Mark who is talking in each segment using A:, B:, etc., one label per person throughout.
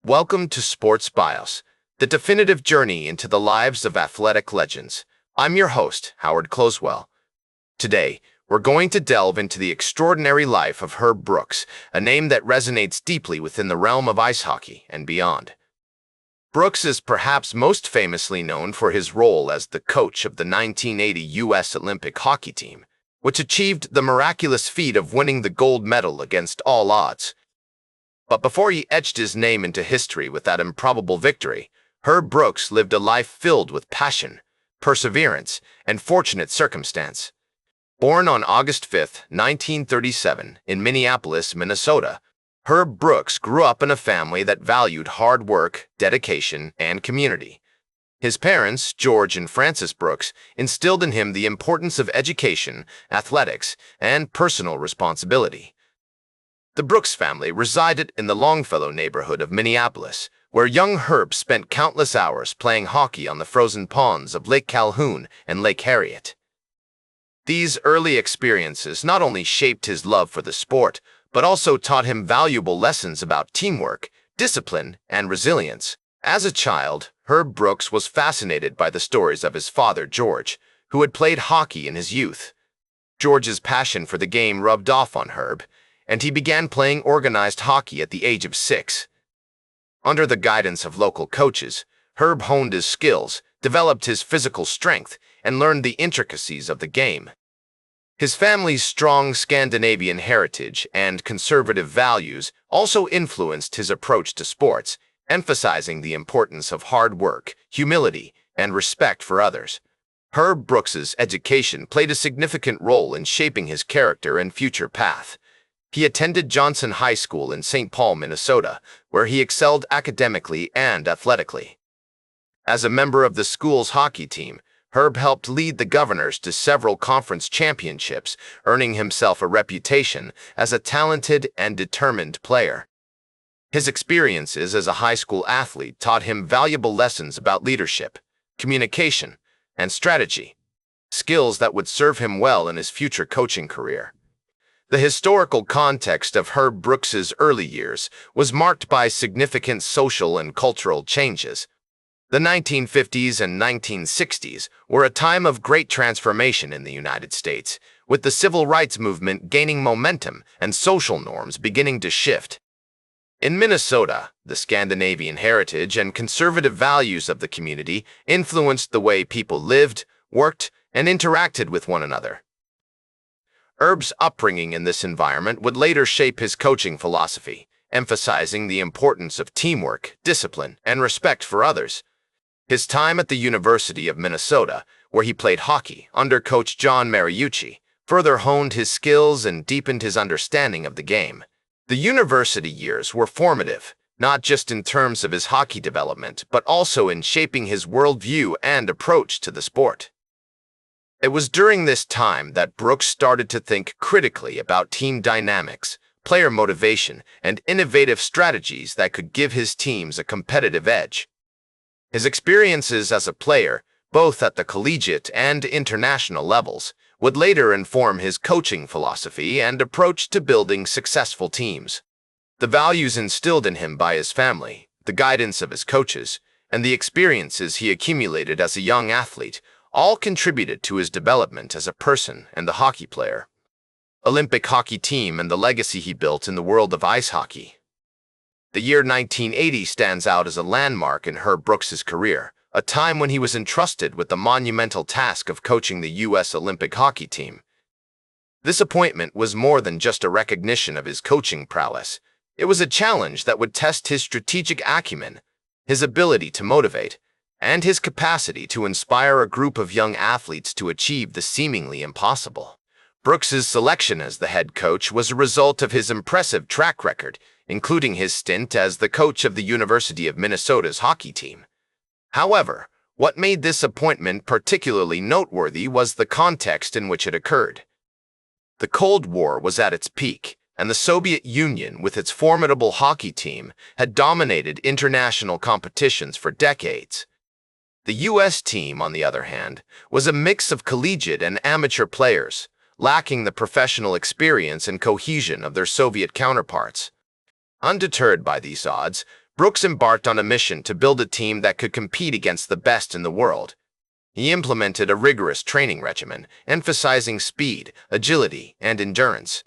A: Welcome to Sports Bios, the definitive journey into the lives of athletic legends. I'm your host, Howard Closewell. Today, we're going to delve into the extraordinary life of Herb Brooks, a name that resonates deeply within the realm of ice hockey and beyond. Brooks is perhaps most famously known for his role as the coach of the 1980 U.S. Olympic hockey team, which achieved the miraculous feat of winning the gold medal against all odds. But before he etched his name into history with that improbable victory, Herb Brooks lived a life filled with passion, perseverance, and fortunate circumstance. Born on August 5, 1937, in Minneapolis, Minnesota, Herb Brooks grew up in a family that valued hard work, dedication, and community. His parents, George and Frances Brooks, instilled in him the importance of education, athletics, and personal responsibility. The Brooks family resided in the Longfellow neighborhood of Minneapolis, where young Herb spent countless hours playing hockey on the frozen ponds of Lake Calhoun and Lake Harriet. These early experiences not only shaped his love for the sport, but also taught him valuable lessons about teamwork, discipline, and resilience. As a child, Herb Brooks was fascinated by the stories of his father, George, who had played hockey in his youth. George's passion for the game rubbed off on Herb, and he began playing organized hockey at the age of 6. Under the guidance of local coaches, Herb honed his skills, developed his physical strength, and learned the intricacies of the game. His family's strong Scandinavian heritage and conservative values also influenced his approach to sports, emphasizing the importance of hard work, humility, and respect for others. Herb Brooks's education played a significant role in shaping his character and future path. He attended Johnson High School in St. Paul, Minnesota, where he excelled academically and athletically. As a member of the school's hockey team, Herb helped lead the Governors to several conference championships, earning himself a reputation as a talented and determined player. His experiences as a high school athlete taught him valuable lessons about leadership, communication, and strategy, skills that would serve him well in his future coaching career. The historical context of Herb Brooks's early years was marked by significant social and cultural changes. The 1950s and 1960s were a time of great transformation in the United States, with the civil rights movement gaining momentum and social norms beginning to shift. In Minnesota, the Scandinavian heritage and conservative values of the community influenced the way people lived, worked, and interacted with one another. Herb's upbringing in this environment would later shape his coaching philosophy, emphasizing the importance of teamwork, discipline, and respect for others. His time at the University of Minnesota, where he played hockey under coach John Mariucci, further honed his skills and deepened his understanding of the game. The university years were formative, not just in terms of his hockey development, but also in shaping his worldview and approach to the sport. It was during this time that Brooks started to think critically about team dynamics, player motivation, and innovative strategies that could give his teams a competitive edge. His experiences as a player, both at the collegiate and international levels, would later inform his coaching philosophy and approach to building successful teams. The values instilled in him by his family, the guidance of his coaches, and the experiences he accumulated as a young athlete all contributed to his development as a person and the hockey player. Olympic hockey team and the legacy he built in the world of ice hockey. The year 1980 stands out as a landmark in Herb Brooks's career, a time when he was entrusted with the monumental task of coaching the U.S. Olympic hockey team. This appointment was more than just a recognition of his coaching prowess. It was a challenge that would test his strategic acumen, his ability to motivate, and his capacity to inspire a group of young athletes to achieve the seemingly impossible. Brooks's selection as the head coach was a result of his impressive track record, including his stint as the coach of the University of Minnesota's hockey team. However, what made this appointment particularly noteworthy was the context in which it occurred. The Cold War was at its peak, and the Soviet Union, with its formidable hockey team, had dominated international competitions for decades. The U.S. team, on the other hand, was a mix of collegiate and amateur players, lacking the professional experience and cohesion of their Soviet counterparts. Undeterred by these odds, Brooks embarked on a mission to build a team that could compete against the best in the world. He implemented a rigorous training regimen, emphasizing speed, agility, and endurance.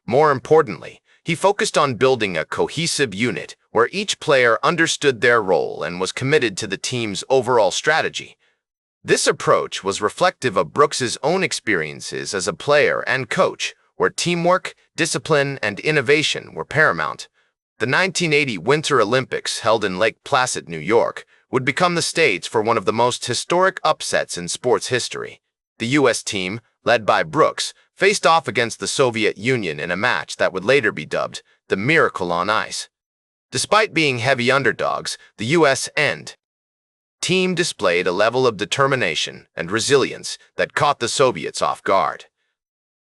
A: More importantly, he focused on building a cohesive unit where each player understood their role and was committed to the team's overall strategy. This approach was reflective of Brooks's own experiences as a player and coach, where teamwork, discipline, and innovation were paramount. The 1980 Winter Olympics, held in Lake Placid, New York, would become the stage for one of the most historic upsets in sports history. The U.S. team, led by Brooks, faced off against the Soviet Union in a match that would later be dubbed the Miracle on Ice. Despite being heavy underdogs, the U.S. team displayed a level of determination and resilience that caught the Soviets off guard.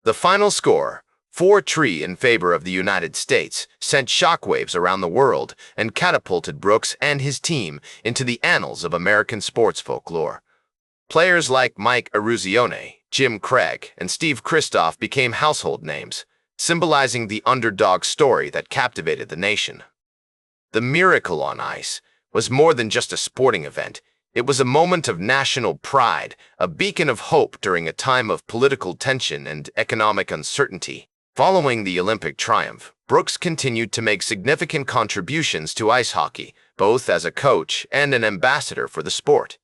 A: The final score, 4-3 in favor of the United States, sent shockwaves around the world and catapulted Brooks and his team into the annals of American sports folklore. Players like Mike Eruzione, Jim Craig, and Steve Kristoff became household names, symbolizing the underdog story that captivated the nation. The Miracle on Ice was more than just a sporting event. It was a moment of national pride, a beacon of hope during a time of political tension and economic uncertainty. Following the Olympic triumph, Brooks continued to make significant contributions to ice hockey, both as a coach and an ambassador for the sport.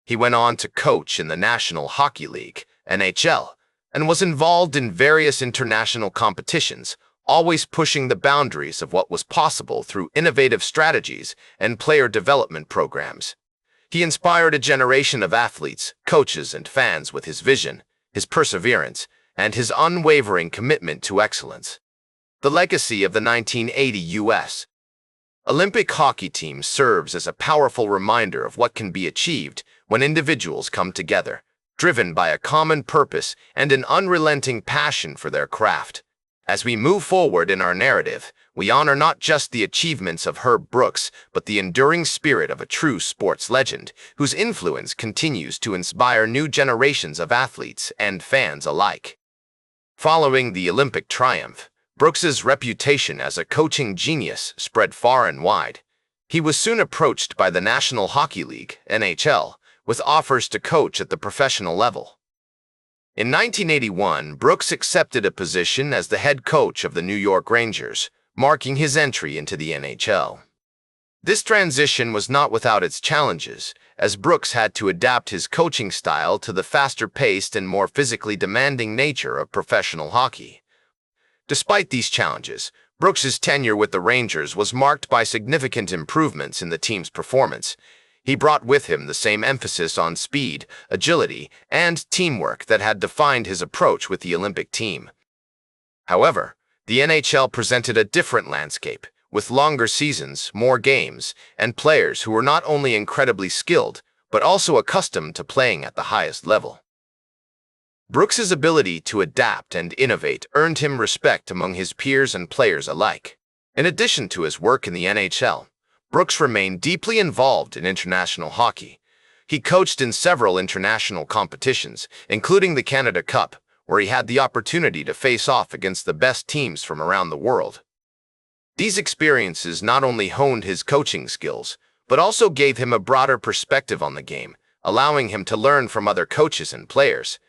A: He went on to coach in the National Hockey League, NHL, and was involved in various international competitions, always pushing the boundaries of what was possible through innovative strategies and player development programs. He inspired a generation of athletes, coaches, and fans with his vision, his perseverance, and his unwavering commitment to excellence. The legacy of the 1980 U.S. Olympic hockey team serves as a powerful reminder of what can be achieved when individuals come together, driven by a common purpose and an unrelenting passion for their craft. As we move forward in our narrative, we honor not just the achievements of Herb Brooks, but the enduring spirit of a true sports legend, whose influence continues to inspire new generations of athletes and fans alike. Following the Olympic triumph, Brooks's reputation as a coaching genius spread far and wide. He was soon approached by the National Hockey League, NHL, with offers to coach at the professional level. In 1981, Brooks accepted a position as the head coach of the New York Rangers, marking his entry into the NHL. This transition was not without its challenges, as Brooks had to adapt his coaching style to the faster-paced and more physically demanding nature of professional hockey. Despite these challenges, Brooks's tenure with the Rangers was marked by significant improvements in the team's performance. He brought with him the same emphasis on speed, agility, and teamwork that had defined his approach with the Olympic team. However, the NHL presented a different landscape, with longer seasons, more games, and players who were not only incredibly skilled, but also accustomed to playing at the highest level. Brooks's ability to adapt and innovate earned him respect among his peers and players alike. In addition to his work in the NHL, Brooks remained deeply involved in international hockey. He coached in several international competitions, including the Canada Cup, where he had the opportunity to face off against the best teams from around the world. These experiences not only honed his coaching skills, but also gave him a broader perspective on the game, allowing him to learn from other coaches and players.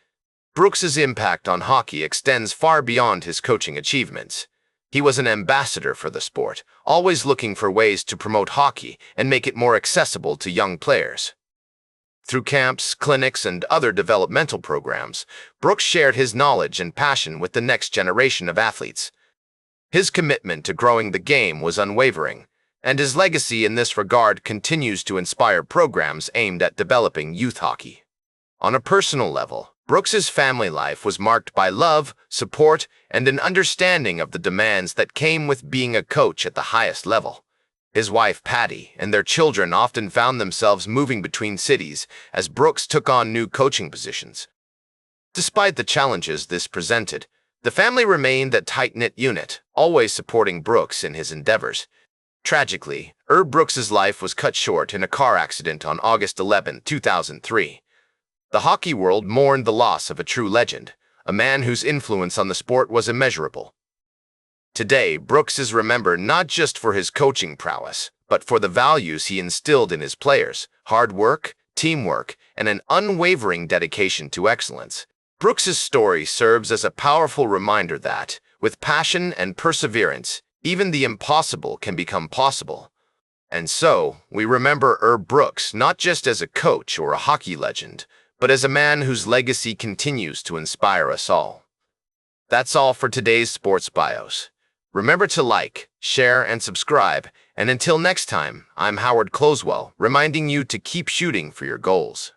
A: Brooks's impact on hockey extends far beyond his coaching achievements. He was an ambassador for the sport, always looking for ways to promote hockey and make it more accessible to young players. Through camps, clinics, and other developmental programs, Brooks shared his knowledge and passion with the next generation of athletes. His commitment to growing the game was unwavering, and his legacy in this regard continues to inspire programs aimed at developing youth hockey. On a personal level, Brooks's family life was marked by love, support, and an understanding of the demands that came with being a coach at the highest level. His wife, Patty, and their children often found themselves moving between cities as Brooks took on new coaching positions. Despite the challenges this presented, the family remained a tight-knit unit, always supporting Brooks in his endeavors. Tragically, Herb Brooks's life was cut short in a car accident on August 11, 2003. The hockey world mourned the loss of a true legend, a man whose influence on the sport was immeasurable. Today, Brooks is remembered not just for his coaching prowess, but for the values he instilled in his players: hard work, teamwork, and an unwavering dedication to excellence. Brooks's story serves as a powerful reminder that, with passion and perseverance, even the impossible can become possible. And so, we remember Herb Brooks not just as a coach or a hockey legend, but as a man whose legacy continues to inspire us all. That's all for today's Sports Bios. Remember to like, share, and subscribe, and until next time, I'm Howard Closewell, reminding you to keep shooting for your goals.